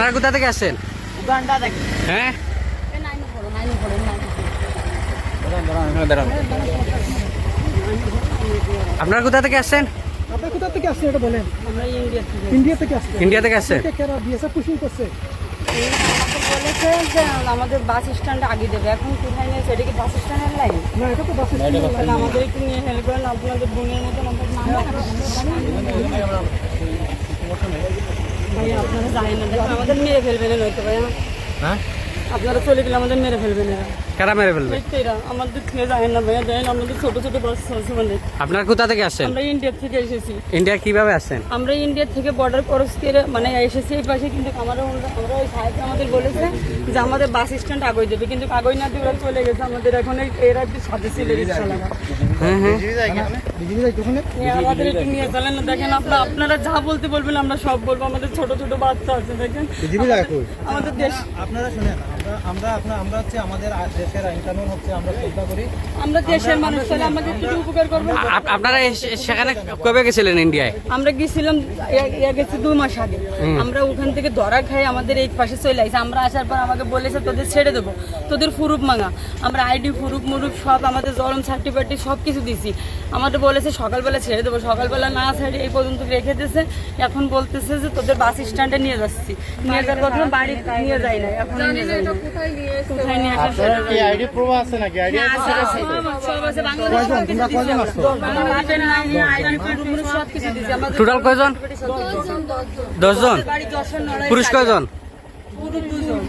আপনারা কোথা থেকে আসছেন? উগান্ডা থেকে। হ্যাঁ, আপনারা কোথা থেকে আসছেন? আপনারা কোথা থেকে আসছেন এটা বলেন। আমরা ইন্ডিয়া থেকে আসছেন। ইন্ডিয়া থেকে আসছেন। কেন বিএসএফ পুশিং করছে? বলেছে যে আমাদের বাস স্ট্যান্ডে আগে দেবে, এখন কোথায় নিয়ে সেটা কি বাস স্ট্যান্ডের লাইন? না, এটা তো বাস স্ট্যান্ড। তাহলে আমাদের একটু নিয়ে হেল্প করেন, আপনাদের বোনের মতন ভাই আপনারা জানেন না, দেখুন আমাদের মেরে ফেলবেন নয়তো ভাই। হ্যাঁ, আপনারা চলে গেলে আমাদের মেরে ফেলবেন। কারা মেরে ফেলবে? এরা আমাদের থেকে জানেন না ভাইয়া, দেখেন আমাদের ছোট ছোট বাচ্চা আছে মানে। আপনারা কোথা থেকে আসছেন? আমরা ইন্ডিয়া থেকে এসেছি। ইন্ডিয়া কিভাবে আসছেন? আমরা ইন্ডিয়া থেকে বর্ডার ক্রস করে মানে এসেছি এই পাশে, কিন্তু আমরা ওই সাহেব আমাদের বলেছে যে আমাদের বাস স্ট্যান্ড আগে দেবে, কিন্তু আগে না দিয়ে ওরা চলে গেছে আমাদের। এখন এরা একটু সাথে ছিল রিক্সা লাগা। হ্যাঁ হ্যাঁ, আমাদের একটু নিয়ে চলেন না, দেখেন আপনারা যা বলতে বলবেন আমরা সব বলবো। আমাদের ছোট ছোট বাচ্চা আছে, দেখেন আমাদের দেশ। আপনারা শুনেন, আমরা হচ্ছে আমাদের দেশের আইন কানুন হচ্ছে আমরা শ্রদ্ধা করি। আমরা দেশের মানুষ, তাহলে আমাদের একটু উপকার করবেন। আপনারা সেখানে কবে গেছিলেন ইন্ডিয়ায়? আমরা গেছিলাম গেছি 2 মাস আগে। আমরা ওখান থেকে ধরা খাই আমাদের এই পাশে চলে আসছে। আমরা আসার পর আমাকে বলেছে তোদের ছেড়ে দেবো, তোদের প্রুফ মাঙা। আমরা আইডি প্রুফ মুরুফ সব আমাদের জরম সার্টিফিকেট সব কিছু দিছি। আমাদের বলেছে সকালবেলা ছেড়ে দেবো, সকালবেলা না ছেড়ে এই পর্যন্ত রেখে দিয়েছে। এখন বলতেছে যে তোদের বাস স্ট্যান্ডে নিয়ে যাচ্ছি, নিয়ে যাওয়ার কথা বাড়ি নিয়ে যাই না। এখন কোথায় নিয়ে আসা? আইডি প্রুফ আছে নাকি? আইডি আছে? সব আছে, বাংলাদেশ সব কিছু দিছি আমরা। টোটাল কয়জন? 10 জন। বাড়ি যশোর নড়াইল। পুরুষ কয়জন? পুরুষ 2 জন।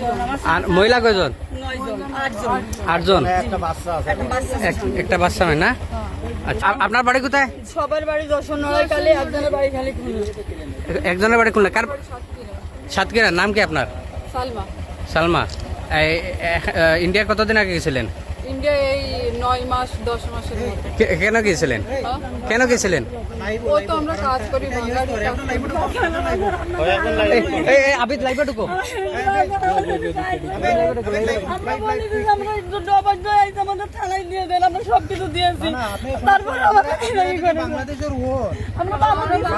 আর মহিলা কয়জন? 9 জন 8 জন। 8 জন। একটা বাচ্চা আছে। একটা বাচ্চা আছে। একটা বাচ্চা হয় না? আচ্ছা, আপনার বাড়ি কোথায়? সবার বাড়ি যশোর নড়াইল, কালে একজনের বাড়ি খালি খুলনা। একজনের বাড়ি খুলনা। কার? সাতক্ষীরা। নাম কি আপনার? সালমা। সালমা। ইন্ডিয়া কতদিন আগে গেছিলেন? ইন্ডিয়া এই 9 মাস 10 মাসের মতো। কেন গিয়েছিলেন? কেন গিয়েছিলেন? ও তো আমরা কাজ করি আবিদ লাইভে ঢুকো। আমাদের থানায় দিয়ে দেন, আমরা সব কিছু দিয়েছি। তারপর আমাদের বাংলাদেশের ও আমরা বাংলাদেশ